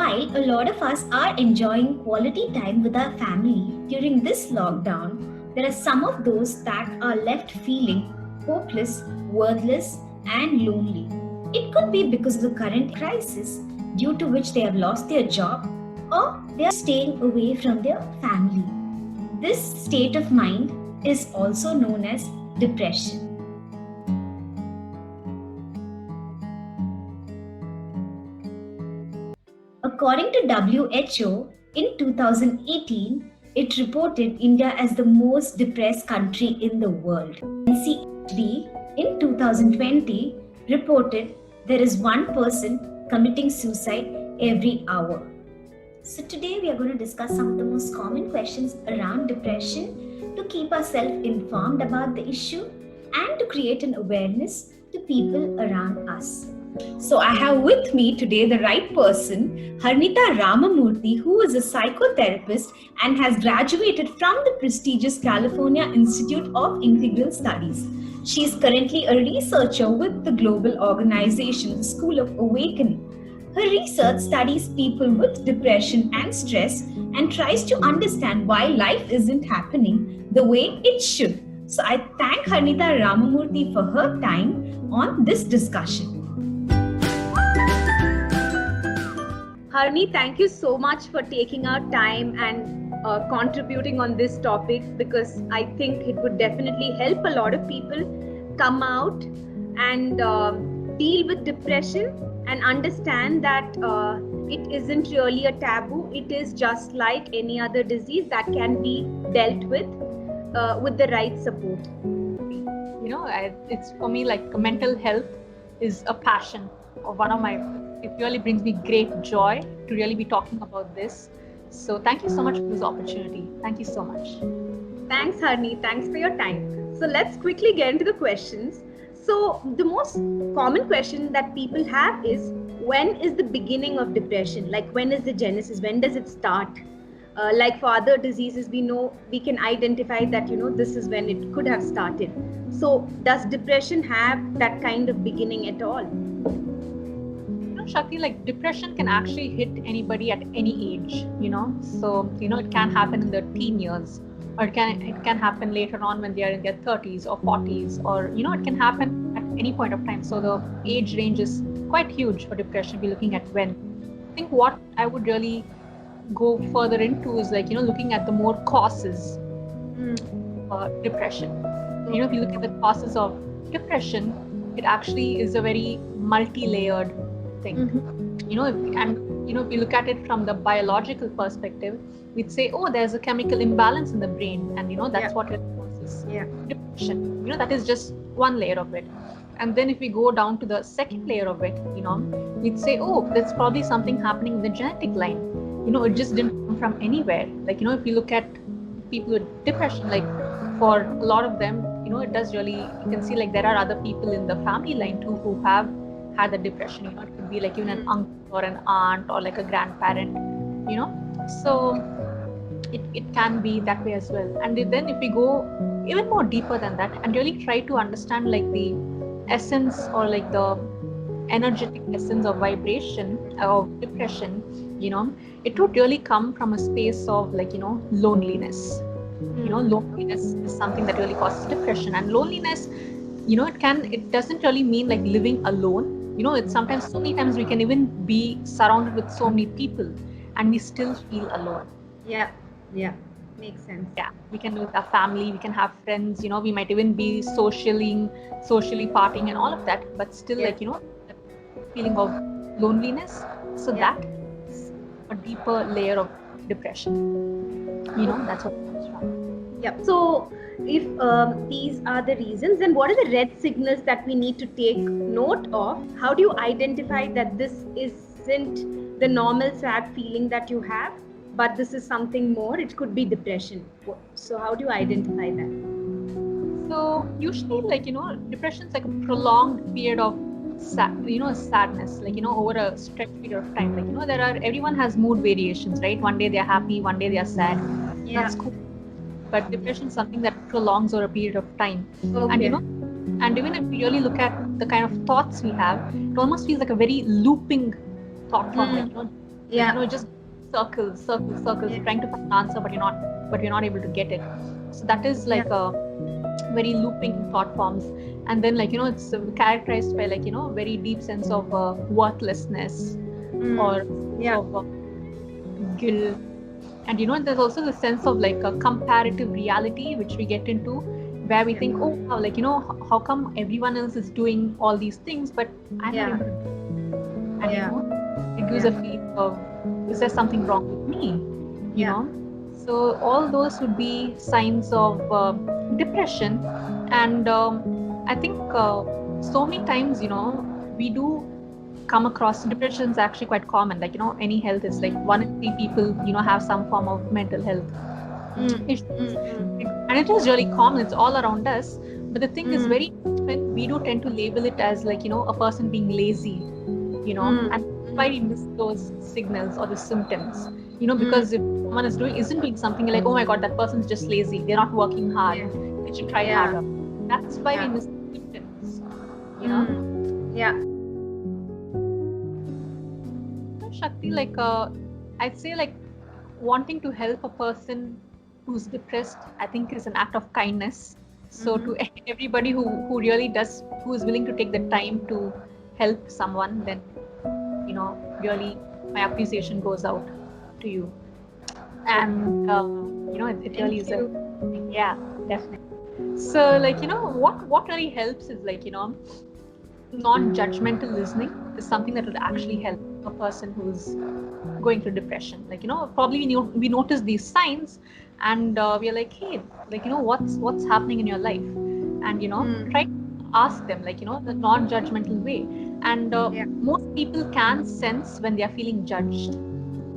While a lot of us are enjoying quality time with our family during this lockdown, there are some of those that are left feeling hopeless, worthless, and lonely. It could be because of the current crisis, due to which they have lost their job or they are staying away from their family. This state of mind is also known as depression. According to WHO, in 2018, it reported India as the most depressed country in the world. NCHD in 2020 reported there is one person committing suicide every hour. So today we are going to discuss some of the most common questions around depression to keep ourselves informed about the issue and to create an awareness to people around us. So I have with me today the right person, Harnita Ramamurthy, who is a psychotherapist and has graduated from the prestigious California Institute of Integral Studies. She is currently a researcher with the global organization, the School of Awakening. Her research studies people with depression and stress and tries to understand why life isn't happening the way it should. So I thank Harnita Ramamurthy for her time on this discussion. Harni, thank you so much for taking out time and contributing on this topic, because I think it would definitely help a lot of people come out and deal with depression and understand that it isn't really a taboo. It is just like any other disease that can be dealt with the right support. It's for me like mental health is a passion, or one of my. It really brings me great joy to really be talking about this. So thank you so much for this opportunity. Thank you so much. Thanks, Harni. Thanks for your time. So let's quickly get into the questions. So the most common question that people have is, when is the beginning of depression? Like, when is the genesis? When does it start? Like for other diseases, we can identify that, this is when it could have started. So does depression have that kind of beginning at all? Shakti, like depression can actually hit anybody at any age, So, it can happen in their teen years, or it can happen later on when they are in their 30s or 40s, or, it can happen at any point of time. So the age range is quite huge for depression. We're looking at when. I think what I would really go further into is like, looking at the more causes for depression. If you look at the causes of depression, it actually is a very multi-layered thing. If you look at it from the biological perspective, we'd say, there's a chemical imbalance in the brain, and that's what it causes depression. That is just one layer of it. And then if we go down to the second layer of it, we'd say, there's probably something happening in the genetic line. It just didn't come from anywhere. Like, if you look at people with depression, like for a lot of them, it does really, you can see like there are other people in the family line too who have had the depression. It could be like even an uncle or an aunt or like a grandparent, so it can be that way as well. And then if we go even more deeper than that and really try to understand like the essence or like the energetic essence of vibration of depression, it would really come from a space of like, loneliness. Loneliness is something that really causes depression. And loneliness, it doesn't really mean like living alone. It's sometimes, so many times we can even be surrounded with so many people and we still feel alone. Yeah, makes sense. Yeah, we can do with our family, we can have friends, we might even be socially partying and all of that, but still like, feeling of loneliness. So that is a deeper layer of depression. That's what it comes from. Yeah. So if these are the reasons, then what are the red signals that we need to take note of? How do you identify that this isn't the normal sad feeling that you have, but this is something more? It could be depression. So how do you identify that? So usually like, depression is like a prolonged period of sadness, like, over a stretched period of time. Like, everyone has mood variations, right? One day they're happy, one day they're sad. Yeah. That's cool. But depression is something that prolongs over a period of time. Okay. And even if we really look at the kind of thoughts we have, it almost feels like a very looping thought form. Like, Yeah. Just circles, Yeah. trying to find an answer, but you're not able to get it. So that is like a very looping thought forms. And then it's characterized by very deep sense of worthlessness or of guilt. And there's also the sense of like a comparative reality which we get into, where we think, oh wow, how come everyone else is doing all these things but I'm not able to do it? And it gives a feeling of, is there something wrong with me? You know so all those would be signs of depression. And I think so many times we do come across depression is actually quite common. Like any health is like 1 in 3 people have some form of mental health issues. And it is really common, it's all around us. But the thing is, very often we do tend to label it as like a person being lazy, and that's why we miss those signals or the symptoms, because if someone isn't doing something, like, oh my god, that person's just lazy, they're not working hard, they should try harder. That's why we miss the symptoms, Shakti, like I'd say like wanting to help a person who's depressed, I think is an act of kindness. So to everybody who really does, who is willing to take the time to help someone, then really my appreciation goes out to you. And it really is definitely. So like what really helps is like non-judgmental listening is something that would actually help a person who's going through depression. Like probably we notice these signs, and we're like, hey, like what's happening in your life, and try to ask them like the non-judgmental way. And most people can sense when they are feeling judged,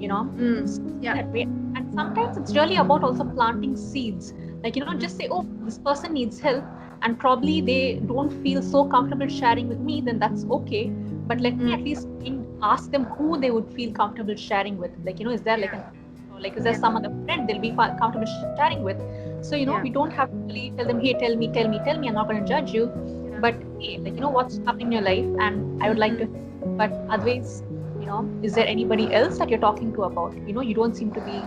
that way. And sometimes it's really about also planting seeds, like just say, oh, this person needs help, and probably they don't feel so comfortable sharing with me, then that's okay, but let me at least ask them who they would feel comfortable sharing with. Like is there like is there some other friend they'll be comfortable sharing with? So we don't have to really tell them, hey, tell me, I'm not going to judge you, but hey, like what's happening in your life, and I would like to. But otherwise, is there anybody else that you're talking to about? You don't seem to be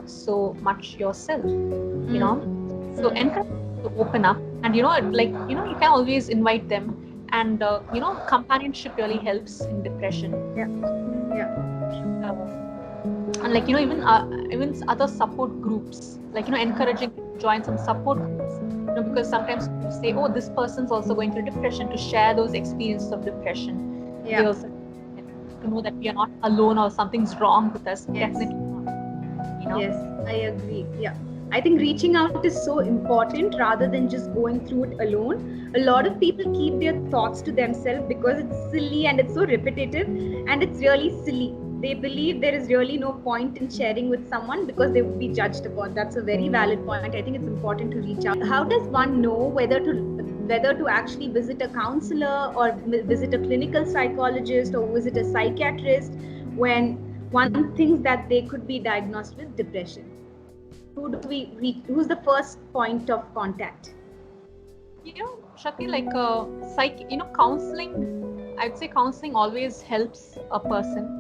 so much yourself, so encourage them to open up. And you can always invite them. And companionship really helps in depression. And like even other support groups, like encouraging to join some support groups, because sometimes you say, oh, this person's also going through depression, to share those experiences of depression. They also to know that we are not alone or something's wrong with us. Definitely not. Yes, I agree. I think reaching out is so important rather than just going through it alone. A lot of people keep their thoughts to themselves because it's silly and it's so repetitive, and it's really silly. They believe there is really no point in sharing with someone because they would be judged upon. That's a very valid point. I think it's important to reach out. How does one know whether to actually visit a counselor or visit a clinical psychologist or visit a psychiatrist when one thinks that they could be diagnosed with depression? Who do we reach? Who's the first point of contact? Shakti, like counseling, I'd say counseling always helps a person.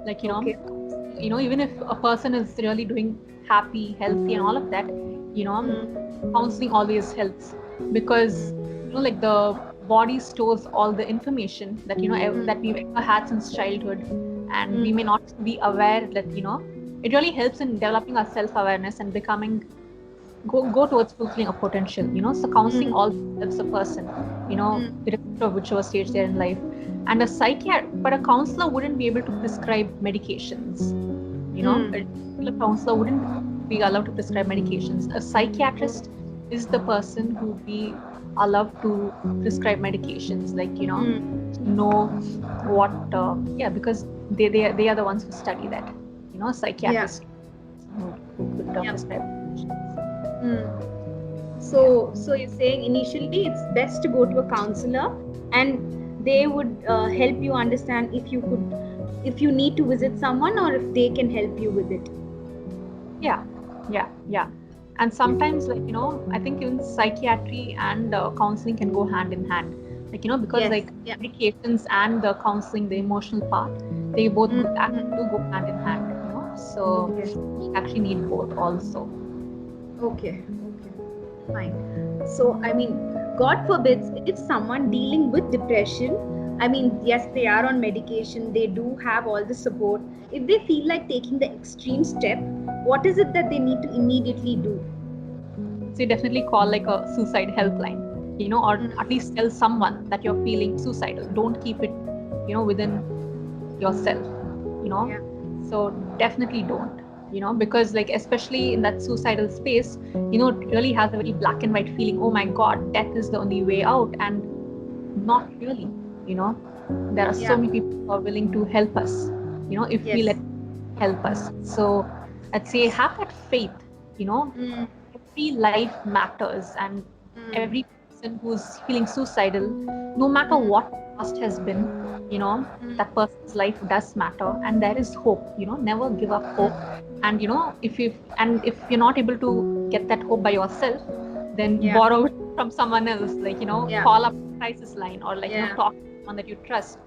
Like even if a person is really doing happy, healthy, and all of that, counseling always helps, because like the body stores all the information that that we've ever had since childhood, and we may not be aware that it really helps in developing our self-awareness and becoming go towards fulfilling a potential. So counseling always helps a person, irrespective of whichever stage they're in life. And but a counselor wouldn't be able to prescribe medications. A counselor wouldn't be allowed to prescribe medications. A psychiatrist is the person who would be allowed to prescribe medications, like know what because they are the ones who study that. Psychiatrists who could prescribe medications. So you're saying initially it's best to go to a counselor, and they would help you understand if you need to visit someone or if they can help you with it. Yeah. And sometimes I think even psychiatry and counseling can go hand in hand, because medications and the counseling, the emotional part, they both actually do go hand in hand, so Yes. we actually need both also. Okay, fine. So, I mean, God forbids if someone dealing with depression, I mean, yes, they are on medication, they do have all the support. If they feel like taking the extreme step, what is it that they need to immediately do? So you definitely call like a suicide helpline, or at least tell someone that you're feeling suicidal. Don't keep it, within yourself, Yeah. So definitely don't, because like especially in that suicidal space, it really has a very black and white feeling. Oh my God, death is the only way out, and not really. There are so many people who are willing to help us. If we let help us. So I'd say have that faith. Every life matters, and every person who's feeling suicidal, no matter what past has been, that person's life does matter, and there is hope. Never give up hope. And if you're not able to get that hope by yourself, then borrow it from someone else. Like call up a crisis line, or like talk to someone that you trust.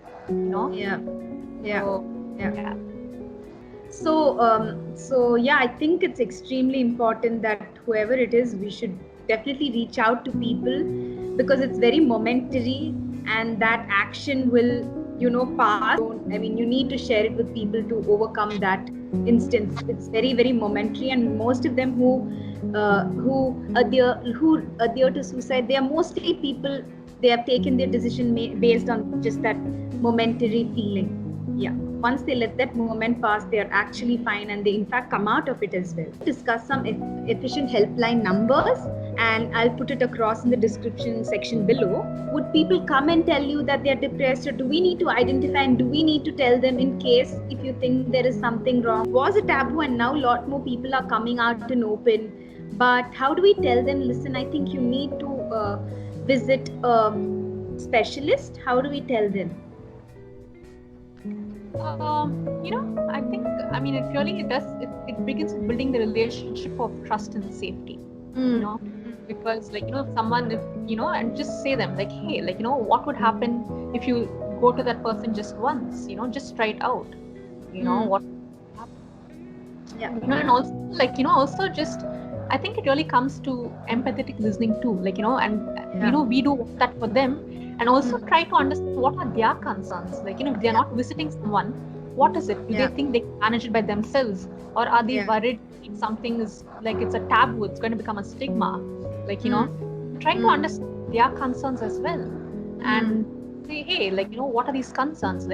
So yeah, I think it's extremely important that whoever it is, we should definitely reach out to people, because it's very momentary, and that action will pass. I mean, you need to share it with people to overcome that instance. It's very, very momentary, and most of them who adhere to suicide, they are mostly people, they have taken their decision based on just that momentary feeling. Once they let that moment pass, they are actually fine, and they in fact come out of it as well. Discuss some efficient helpline numbers, and I'll put it across in the description section below. Would people come and tell you that they're depressed, or do we need to identify, and do we need to tell them in case if you think there is something wrong? It was a taboo, and now a lot more people are coming out and open. But how do we tell them, listen, I think you need to visit a specialist? How do we tell them? I mean, it really does. It begins with building the relationship of trust and safety. Because if someone, and just say them like, hey, what would happen if you go to that person just once? Just try it out. What would happen? And also also just, I think it really comes to empathetic listening too. We do that for them. And also try to understand what are their concerns. If they're not visiting someone, what is it? Do they think they can manage it by themselves? Or are they worried if something is like it's a taboo, it's going to become a stigma? Trying to understand their concerns as well. And say, hey, what are these concerns?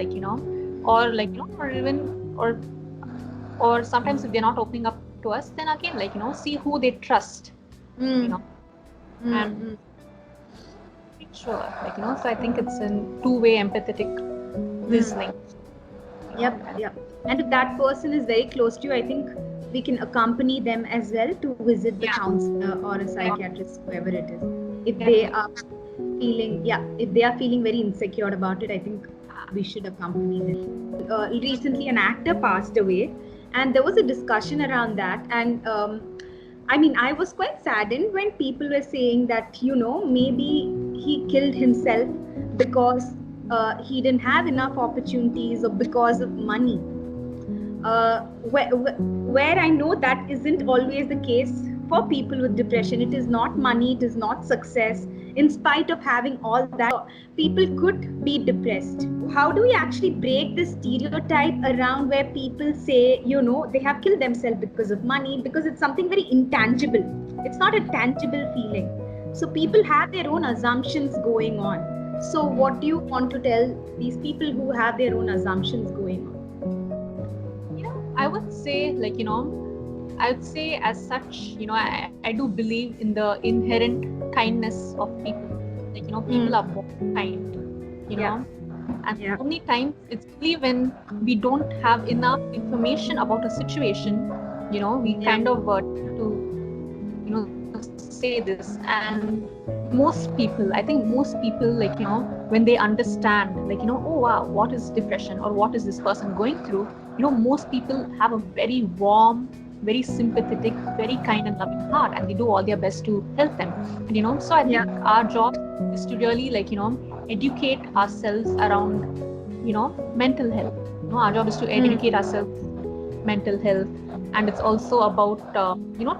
Or sometimes if they're not opening up to us, then again, see who they trust. And sure, so I think it's a two-way empathetic listening. Yep. And if that person is very close to you, I think we can accompany them as well to visit the counselor or a psychiatrist, whoever it is. If they are feeling very insecure about it, I think we should accompany them. Recently, an actor passed away, and there was a discussion around that, and I was quite saddened when people were saying that, maybe he killed himself because he didn't have enough opportunities, or because of money. Where I know that isn't always the case for people with depression. It is not money, it is not success. In spite of having all that, people could be depressed. How do we actually break this stereotype around where people say, they have killed themselves because of money, because it's something very intangible. It's not a tangible feeling. So people have their own assumptions going on. So what do you want to tell these people who have their own assumptions going on? I would say I would say as such, I do believe in the inherent kindness of people. People are born kind, and so many times it's only when we don't have enough information about a situation, we kind of say this. And most people, when they understand, oh wow, what is depression, or what is this person going through, most people have a very warm, very sympathetic, very kind and loving heart, and they do all their best to help them. And so I think our job is to really educate ourselves around mental health, Our job is to educate ourselves, mental health, and it's also about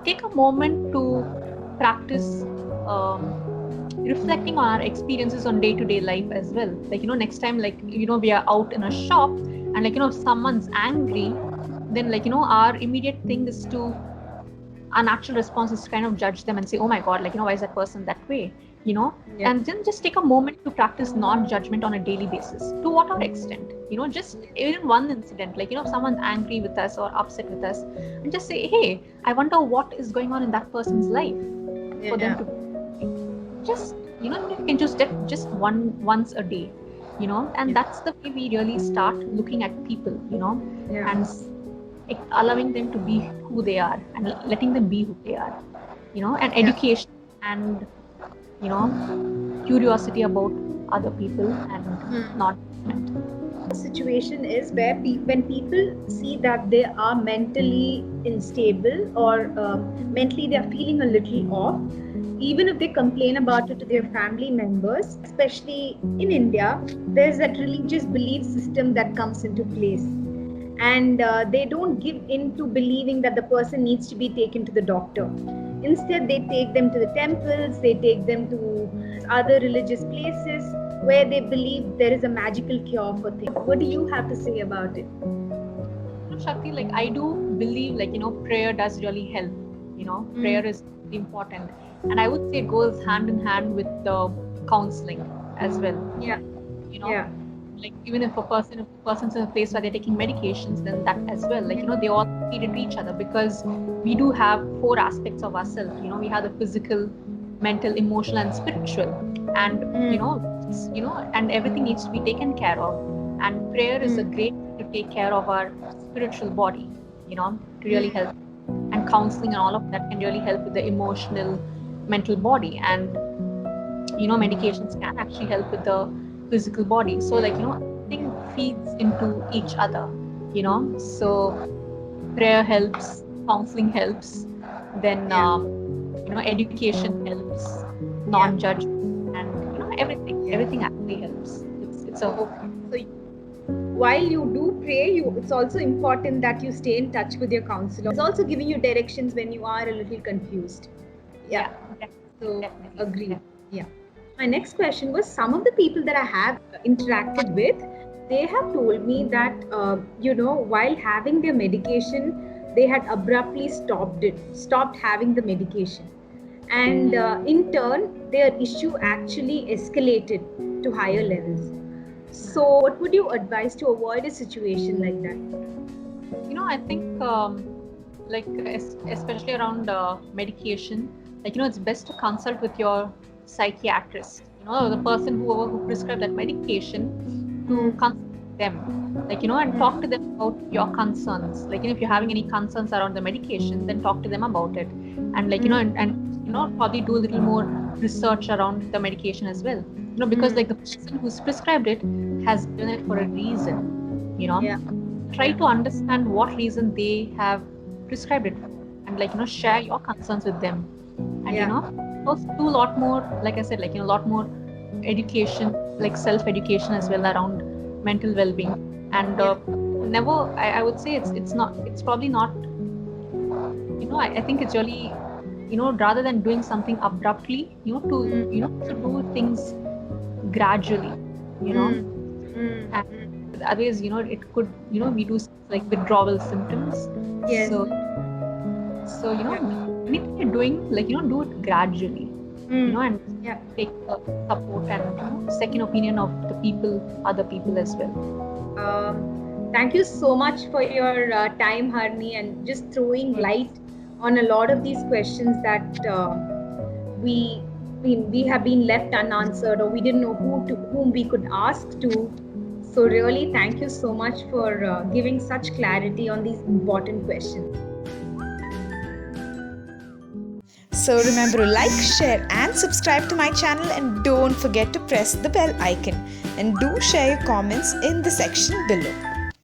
take a moment to practice reflecting on our experiences on day-to-day life as well. Next time, we are out in a shop and if someone's angry, then our immediate thing is to our natural response is to kind of judge them and say, oh my god, why is that person that way, and then just take a moment to practice non-judgment on a daily basis. To whatever extent, just even one incident, if someone's angry with us or upset with us, and just say, hey, I wonder what is going on in that person's life, for them to just you can just once a day, and that's the way we really start looking at people, and allowing them to be who they are and letting them be who they are, and education and curiosity about other people and not judgment. The situation is where when people see that they are mentally unstable or mentally they are feeling a little off, even if they complain about it to their family members, especially in India, there's that religious belief system that comes into place. And they don't give in to believing that the person needs to be taken to the doctor. Instead, they take them to the temples, they take them to other religious places where they believe there is a magical cure for things. What do you have to say about it? Shakti, I do believe prayer does really help. Prayer is important, and I would say it goes hand in hand with the counseling as well. Even if a person's in a place where they're taking medications, then that as well, they all feed into each other, because we do have 4 aspects of ourselves. We have the physical, mental, emotional, and spiritual, and and everything needs to be taken care of, and prayer is a great way to take care of our spiritual body, to really help, and counseling and all of that can really help with the emotional, mental body, and medications can actually help with the physical body. So everything feeds into each other, so prayer helps, counseling helps, then education helps, non-judgment, and everything actually helps. It's a so while you do pray, it's also important that you stay in touch with your counselor. It's also giving you directions when you are a little confused. So agree. My next question was, some of the people that I have interacted with, they have told me that, while having their medication, they had abruptly stopped having the medication. And in turn, their issue actually escalated to higher levels. So what would you advise to avoid a situation like that? I think, especially around medication, it's best to consult with your psychiatrist, the person who prescribed that medication, to consult them, and talk to them about your concerns. If you're having any concerns around the medication, then talk to them about it, and probably do a little more research around the medication as well, because the person who's prescribed it has done it for a reason, try to understand what reason they have prescribed it, and share your concerns with them, and also do a lot more, like I said, a lot more education, self-education as well around mental well-being, and never, I would say it's probably not, I think it's really, rather than doing something abruptly, to do things gradually, and otherwise, it could, we do withdrawal symptoms. So anything you're doing, do it gradually, and take support and second opinion of other people as well. Thank you so much for your time, Harini, and just throwing light on a lot of these questions that we have been left unanswered, or we didn't know whom we could ask to. So really, thank you so much for giving such clarity on these important questions. So remember to like, share and subscribe to my channel, and don't forget to press the bell icon, and do share your comments in the section below.